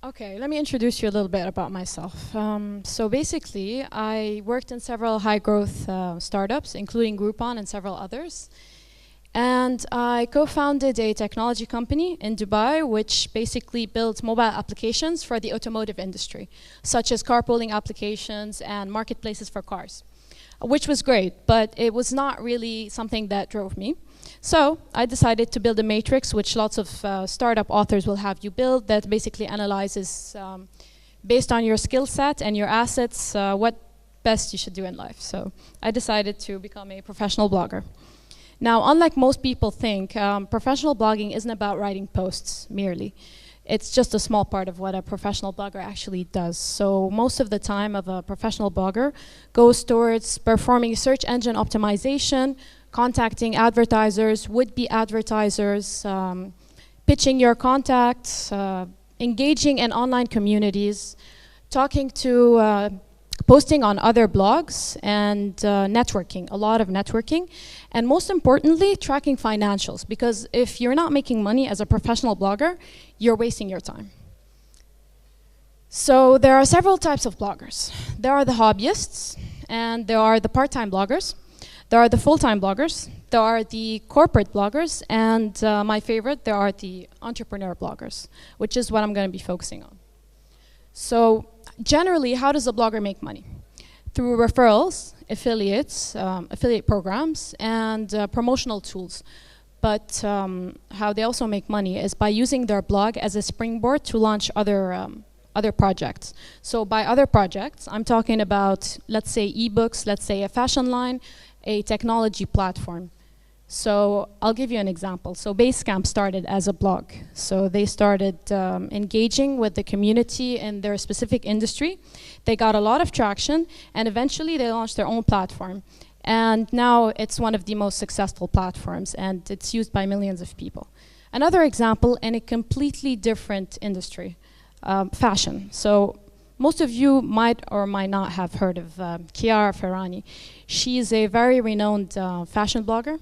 Okay, let me introduce you a little bit about myself. So basically, I worked in several high-growth startups, including Groupon and several others. And I co-founded a technology company in Dubai, which basically builds mobile applications for the automotive industry, such as carpooling applications and marketplaces for cars, which was great, but it was not really something that drove me. So I decided to build a matrix, which lots of startup authors will have you build, that basically analyzes, based on your skill set and your assets, what best you should do in life. So I decided to become a professional blogger. Now, unlike most people think, professional blogging isn't about writing posts merely. It's just a small part of what a professional blogger actually does. So most of the time of a professional blogger goes towards performing search engine optimization, contacting advertisers, would-be advertisers, pitching your contacts, engaging in online communities, talking to, posting on other blogs, and networking, a lot of networking. And most importantly, tracking financials, because if you're not making money as a professional blogger, you're wasting your time. So there are several types of bloggers. There are the hobbyists, and there are the part-time bloggers. There are the full-time bloggers, there are the corporate bloggers, and my favorite, there are the entrepreneur bloggers, which is what I'm going to be focusing on. So generally, how does a blogger make money? Through referrals, affiliates, affiliate programs, and promotional tools. But how they also make money is by using their blog as a springboard to launch other projects. So by other projects, I'm talking about, let's say, ebooks, let's say a fashion line, a technology platform. So I'll give you an example. So Basecamp started as a blog. So they started engaging with the community in their specific industry. They got a lot of traction, and eventually they launched their own platform. And now it's one of the most successful platforms, and it's used by millions of people. Another example in a completely different industry, fashion. So most of you might or might not have heard of Chiara Ferragni. She's a very renowned fashion blogger.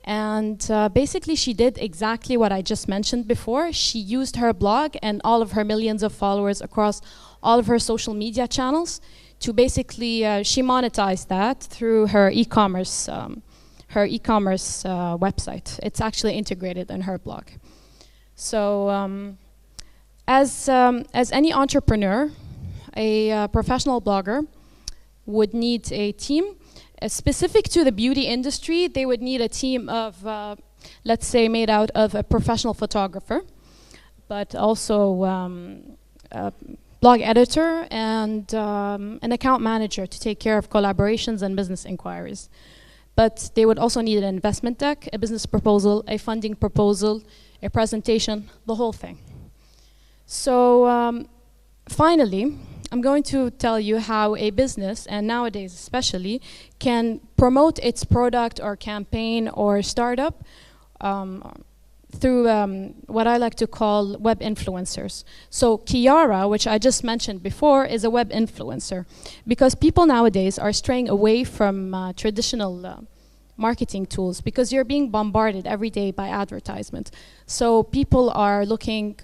And basically, she did exactly what I just mentioned before. She used her blog and all of her millions of followers across all of her social media channels to basically, she monetized that through her e-commerce website. It's actually integrated in her blog. So as any entrepreneur, a professional blogger would need a team. Specific to the beauty industry, they would need a team of, let's say, made out of a professional photographer, but also a blog editor and an account manager to take care of collaborations and business inquiries. But they would also need an investment deck, a business proposal, a funding proposal, a presentation, the whole thing. So finally, I'm going to tell you how a business, and nowadays especially, can promote its product or campaign or startup through what I like to call web influencers. So Chiara, which I just mentioned before, is a web influencer, because people nowadays are straying away from traditional marketing tools, because you're being bombarded every day by advertisement. So people are looking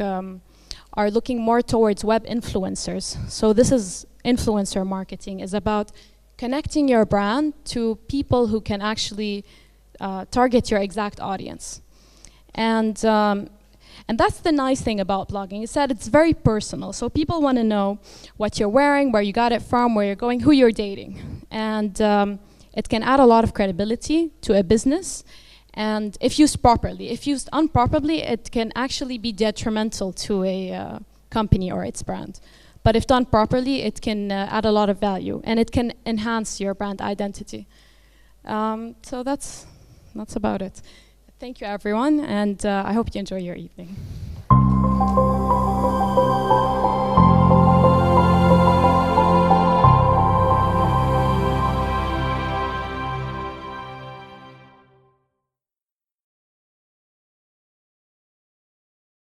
more towards web influencers. So this is influencer marketing, is about connecting your brand to people who can actually target your exact audience. And that's the nice thing about blogging, is that it's very personal. So people want to know what you're wearing, where you got it from, where you're going, who you're dating. And it can add a lot of credibility to a business. And if used properly. If used improperly, it can actually be detrimental to a company or its brand. But if done properly, it can add a lot of value, and it can enhance your brand identity. So that's about it. Thank you, everyone, and I hope you enjoy your evening.